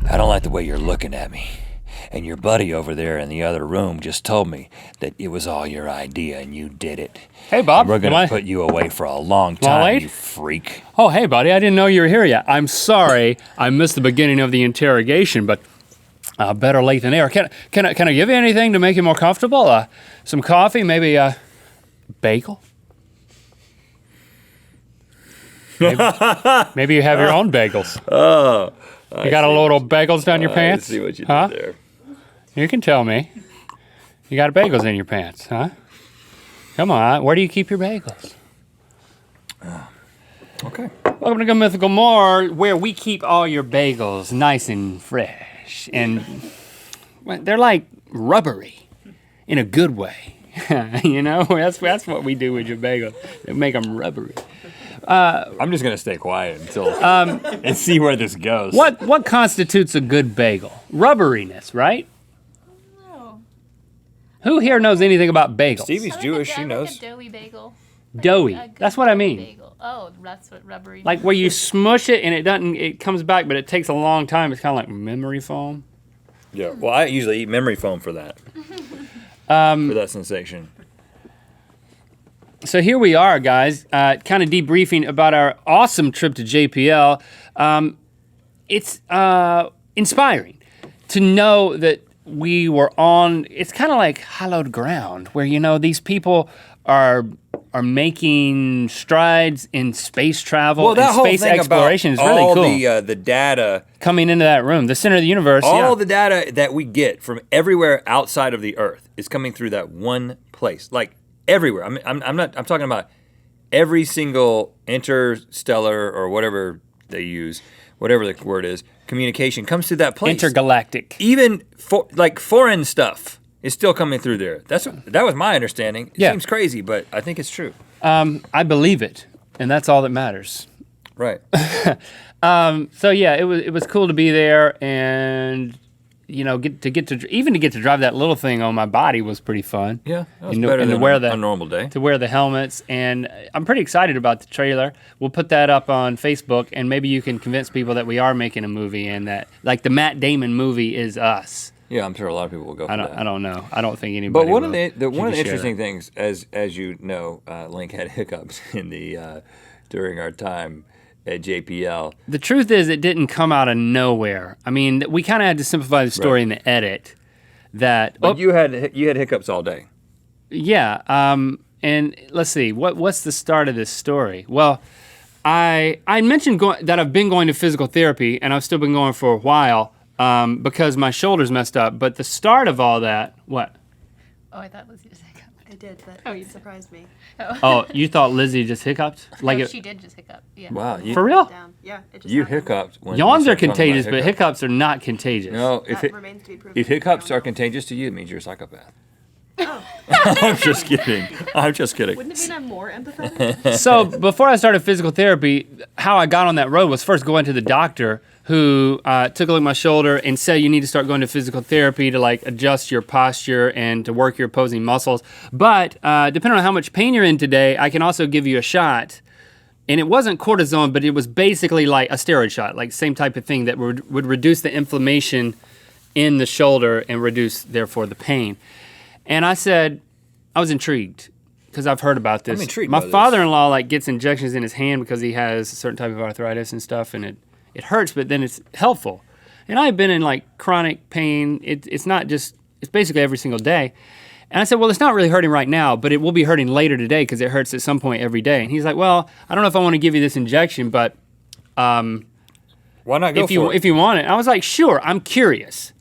I don't like the way you're looking at me. And your buddy over there in the other room just told me that it was all your idea and you did it. Hey, Bob. And we're going to put you away for a long time, late? you freak. Oh, hey, buddy. I didn't know you were here yet. I'm sorry I missed the beginning of the interrogation, but better late than never. Can I give you anything to make you more comfortable? Some coffee, maybe a bagel? Maybe you have your own bagels. Oh. You got a load of bagels down your pants? I see what you huh? did there. You can tell me. You got bagels in your pants, huh? Come on, where do you keep your bagels? Okay. Welcome to Good Mythical More, where we keep all your bagels nice and fresh. And well, they're like rubbery in a good way. You know, that's what we do with your bagels. They make them rubbery. I'm just going to stay quiet until and see where this goes. What constitutes a good bagel? Rubberiness, right? Oh. Who here knows anything about bagels? Stevie's Jewish, she knows. Like a doughy bagel. Doughy. A good That's what I doughy mean. Bagel. Oh, that's what rubbery. Like where you smush it and it comes back, but it takes a long time. It's kind of like memory foam. Yeah. Well, I usually eat memory foam for that. For that sensation. So here we are, guys, kind of debriefing about our awesome trip to JPL. It's inspiring to know that we were on, it's kind of like hallowed ground where, you know, these people are making strides in space travel Well, that and whole space thing exploration is about really all cool. the data, Coming into that room, the center of the universe. all the data that we get from everywhere outside of the Earth is coming through that one place, like everywhere. I'm talking about every single interstellar or whatever they use, whatever the word is, communication comes through that place. Intergalactic. Even foreign stuff is still coming through there. That was my understanding. It seems crazy, but I think it's true. I believe it, and that's all that matters. Right. So yeah, it was cool to be there, and you know, get to drive that little thing on my body was pretty fun. Yeah, that was And to- better and to than wear a the- normal day. To wear the helmets, and I'm pretty excited about the trailer. We'll put that up on Facebook, and maybe you can convince people that we are making a movie, and that like the Matt Damon movie is us. Yeah, I'm sure a lot of people will go for that. I don't know. I don't think anybody. But one of will. the You one of can the share interesting that. things, as you know, Link had hiccups in the during our time at JPL. The truth is, it didn't come out of nowhere. I mean, we kind of had to simplify the story in the edit. That But you had hiccups all day. Yeah, and let's see, what's the start of this story? Well, I mentioned that I've been going to physical therapy, and I've still been going for a while because my shoulder's messed up. But the start of all that, what? Oh, I thought Lizzie just hiccuped. I did, but Oh, you it did. surprised me. Oh, you thought Lizzie just hiccuped? Like Like she did just hiccup. Yeah. Wow, for real? Down. Yeah, it just you happened. hiccuped. When you Yawns are started talking about contagious, but hiccups are not contagious. No, That remains to be proven. if hiccups are contagious to you, it means you're a psychopath. I'm just kidding. I'm just kidding. Wouldn't it mean I'm more empathetic? So before I started physical therapy, how I got on that road was first going to the doctor who took a look at my shoulder and said you need to start going to physical therapy to like adjust your posture and to work your opposing muscles. But depending on how much pain you're in today, I can also give you a shot. And it wasn't cortisone, but it was basically like a steroid shot, like same type of thing that would reduce the inflammation in the shoulder and reduce, therefore, the pain. And I said, I was intrigued because I've heard about this. I'm intrigued My by this. father-in-law like gets injections in his hand because he has a certain type of arthritis and stuff, and it hurts, but then it's helpful. And I've been in like chronic pain. It's not just, it's basically every single day. And I said, well, it's not really hurting right now, but it will be hurting later today because it hurts at some point every day. And he's like, well, I don't know if I want to give you this injection, but Why not go if you for it? if you want it. I was like, sure, I'm curious.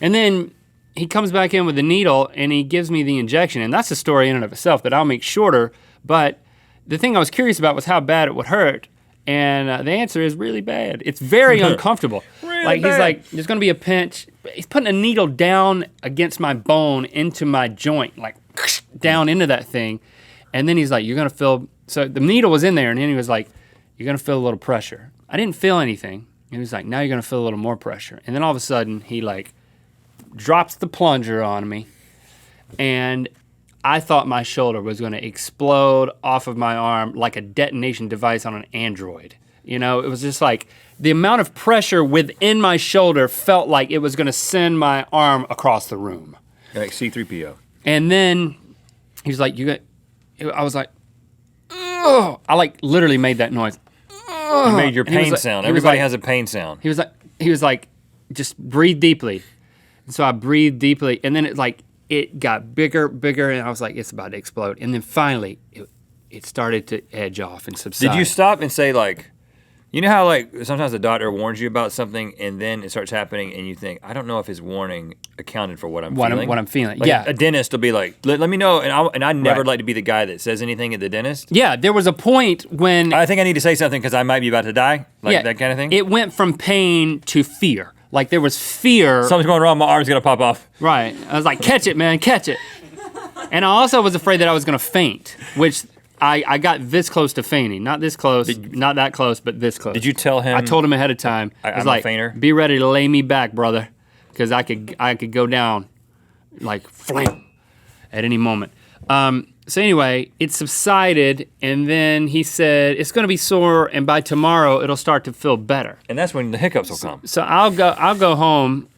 And then he comes back in with the needle and he gives me the injection. And that's the story in and of itself that I'll make shorter. But the thing I was curious about was how bad it would hurt. And the answer is really bad. It's very uncomfortable. Like bad. he's like, there's gonna be a pinch. He's putting a needle down against my bone into my joint, like down into that thing. And then he's like, you're gonna feel, so the needle was in there and then he was like, you're gonna feel a little pressure. I didn't feel anything. He was like, now you're gonna feel a little more pressure. And then all of a sudden he like drops the plunger on me, and I thought my shoulder was going to explode off of my arm like a detonation device on an Android. You know, it was just like the amount of pressure within my shoulder felt like it was going to send my arm across the room. Like C-3PO. And then he was like, I was like, ugh. I like literally made that noise. You made your And he was pain like- sound. he was Everybody like- has a pain sound. He was like, just breathe deeply. And so I breathed deeply, and then it got bigger, and I was like, it's about to explode. And then finally, it started to edge off and subside. Did you stop and say, like, you know how, like, sometimes the doctor warns you about something and then it starts happening and you think, I don't know if his warning accounted for what I'm feeling? What I'm feeling, Like, yeah. A dentist will be like, let me know. And I never Right. like to be the guy that says anything at the dentist. Yeah, there was a point when I think I need to say something because I might be about to die. Like that kind of thing. It went from pain to fear. Like there was fear. Something's going wrong. My arm's going to pop off. Right. I was like, catch it, man, catch it. And I also was afraid that I was going to faint, which I got this close to fainting. Not this close, not that close, but this close. Did you tell him? I told him ahead of time. I was I'm a like, fainter? be ready to lay me back, brother, because I could go down like flam at any moment. So anyway, it subsided, and then he said it's going to be sore, and by tomorrow it'll start to feel better. And that's when the hiccups will come. So I'll go home.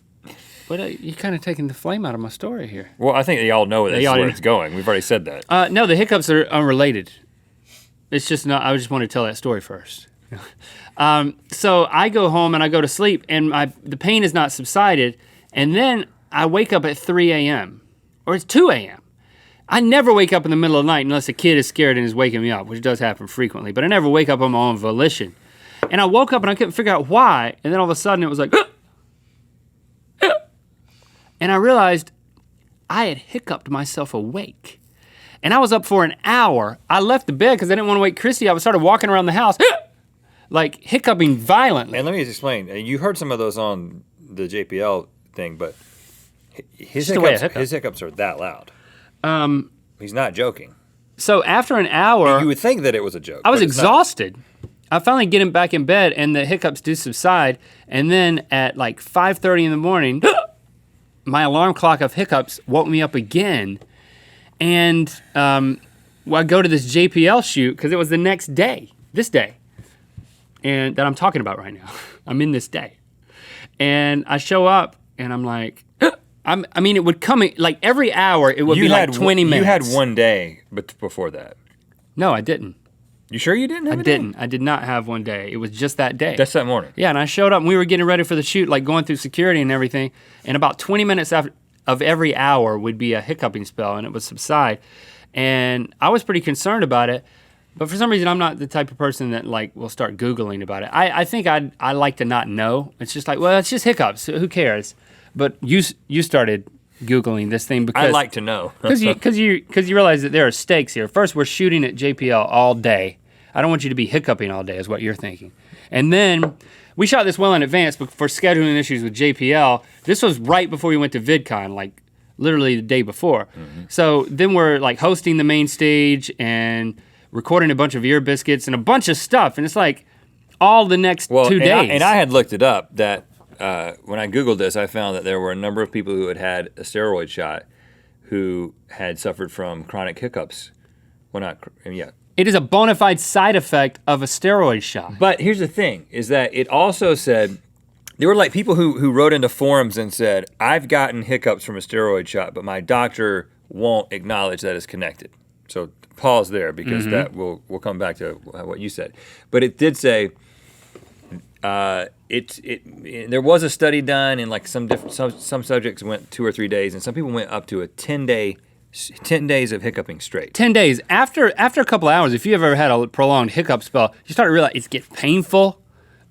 But you're kind of taking the flame out of my story here. Well, I think they all know that's all where do. it's going. We've already said that. No, the hiccups are unrelated. It's just not. I just want to tell that story first. So I go home and I go to sleep, and the pain has not subsided, and then I wake up at 3 a.m. or it's 2 a.m. I never wake up in the middle of the night unless a kid is scared and is waking me up, which does happen frequently. But I never wake up on my own volition. And I woke up and I couldn't figure out why, and then all of a sudden it was like, and I realized I had hiccuped myself awake. And I was up for an hour. I left the bed because I didn't want to wake Christy up. I started walking around the house, like hiccuping violently. And let me just explain. You heard some of those on the JPL thing, but his Just the way I hiccups, hiccup. his hiccups are that loud. He's not joking. So after an hour, You would think that it was a joke. I was but it's not. exhausted. I finally get him back in bed, and the hiccups do subside. And then at like 5:30 in the morning, my alarm clock of hiccups woke me up again. And I go to this JPL shoot because it was the next day, this day, and that I'm talking about right now. I'm in this day, and I show up, and I'm like, I mean, it would come like every hour. It would be like 20 minutes. You had one day before that. No, I didn't. You sure you didn't have I a day? didn't. I did not have one day. It was just that day. That's that morning. Yeah, and I showed up, and we were getting ready for the shoot, like going through security and everything. And about 20 minutes of every hour would be a hiccuping spell, and it would subside. And I was pretty concerned about it, but for some reason, I'm not the type of person that like will start Googling about it. I think I like to not know. It's just like, well, it's just hiccups. Who cares? But you started Googling this thing because I'd like to know. because you realize that there are stakes here. First, we're shooting at JPL all day. I don't want you to be hiccuping all day, is what you're thinking. And then we shot this well in advance, but for scheduling issues with JPL, this was right before we went to VidCon, like literally the day before. Mm-hmm. So then we're like hosting the main stage and recording a bunch of ear biscuits and a bunch of stuff, and it's like all the next 2 days. And I had looked it up that when I Googled this, I found that there were a number of people who had had a steroid shot who had suffered from chronic hiccups. Well, not, yeah. It is a bona fide side effect of a steroid shot. But here's the thing, is that it also said, there were like people who wrote into forums and said, I've gotten hiccups from a steroid shot, but my doctor won't acknowledge that it's connected. So pause there because that we'll come back to what you said. But it did say, there was a study done and like some subjects went 2 or 3 days and some people went up to a 10 days of hiccuping straight. 10 days. After a couple hours, if you ever had a prolonged hiccup spell, you start to realize it gets painful,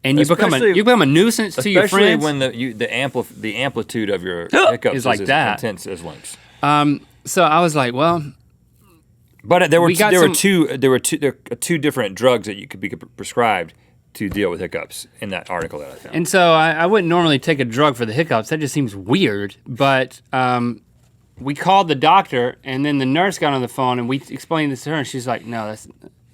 and you become a nuisance to your Especially friends. when the amplitude of your hiccups Is like as that. intense as Link's. So I was like, well, But there were We got two different drugs that you could be prescribed to deal with hiccups in that article that I found. and so I wouldn't normally take a drug for the hiccups. That just seems weird. But we called the doctor, and then the nurse got on the phone, and we explained this to her, and she's like, no,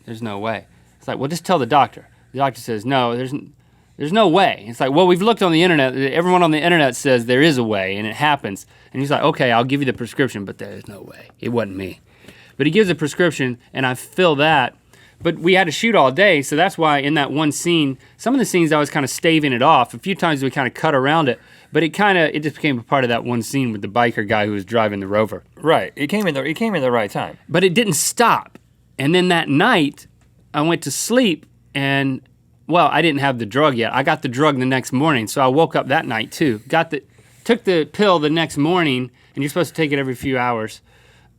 there's no way. It's like, well, just tell the doctor. The doctor says, no, there's no way. It's like, well, we've looked on the internet. Everyone on the internet says there is a way, and it happens. And he's like, okay, I'll give you the prescription, but there is no way. It wasn't me. But he gives a prescription, and I fill that. But we had to shoot all day, so that's why in that one scene, some of the scenes I was kind of staving it off. A few times we kind of cut around it, but it just became a part of that one scene with the biker guy who was driving the Rover. Right. It came in the right time. But it didn't stop. And then that night, I went to sleep and, well, I didn't have the drug yet. I got the drug the next morning, so I woke up that night too. Took the pill the next morning, and you're supposed to take it every few hours,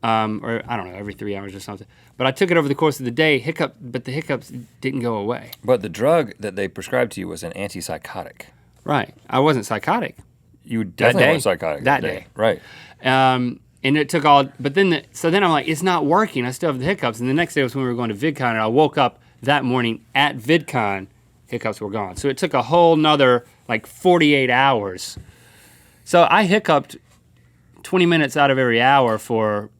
or I don't know, every 3 hours or something. But I took it over the course of the day, but the hiccups didn't go away. But the drug that they prescribed to you was an antipsychotic. Right. I wasn't psychotic. You definitely day. weren't psychotic That day. day. Right. And it took all, but then, so then I'm like, it's not working. I still have the hiccups. And the next day was when we were going to VidCon, and I woke up that morning at VidCon, hiccups were gone. So it took a whole nother, 48 hours. So I hiccuped 20 minutes out of every hour for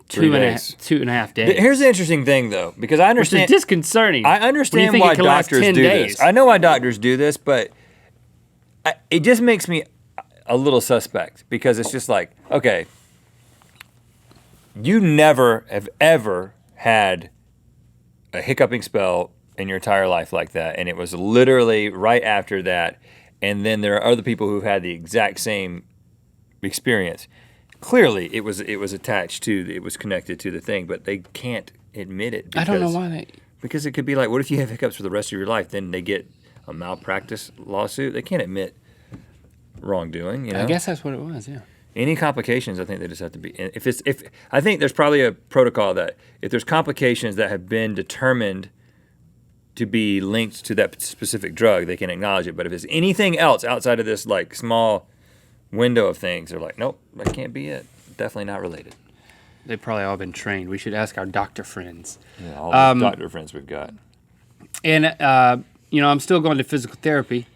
3 days. 2.5 days. Here's the interesting thing, though, because I Which understand. is disconcerting. I When you understand think why it can last doctors 10 do days. this. I know why doctors do this, but it just makes me a little suspect because it's just like, okay, you never have ever had a hiccuping spell in your entire life like that, and it was literally right after that, and then there are other people who've had the exact same experience. Clearly, it was attached to, it was connected to the thing, but they can't admit it. I don't know why Because it could be like, what if you have hiccups for the rest of your life? Then they get a malpractice lawsuit. They can't admit wrongdoing. You know? I guess that's what it was, yeah. Any complications, I think they just have to be. If I think there's probably a protocol that if there's complications that have been determined to be linked to that specific drug, they can acknowledge it. But if it's anything else outside of this small window of things, they're like, nope, that can't be it. Definitely not related. They've probably all been trained. We should ask our doctor friends. Yeah, all the doctor friends we've got. And, I'm still going to physical therapy,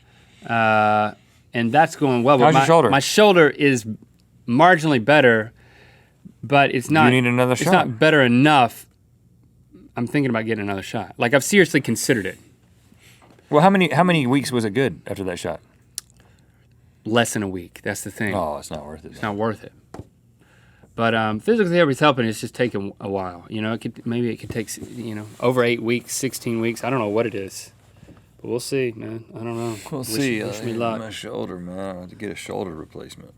and that's going well. How's your shoulder? My shoulder is marginally better, but it's not. You need another It's shot. not better enough. I'm thinking about getting another shot. I've seriously considered it. Well, how many weeks was it good after that shot? Less than a week. That's the thing. Oh, it's not worth it. It's not worth it. But physical therapy is helping. It's just taking a while. It could take over 8 weeks, 16 weeks. I don't know what it is, but we'll see, man. I don't know. We'll Wish see. me luck. My shoulder, man. I have to get a shoulder replacement.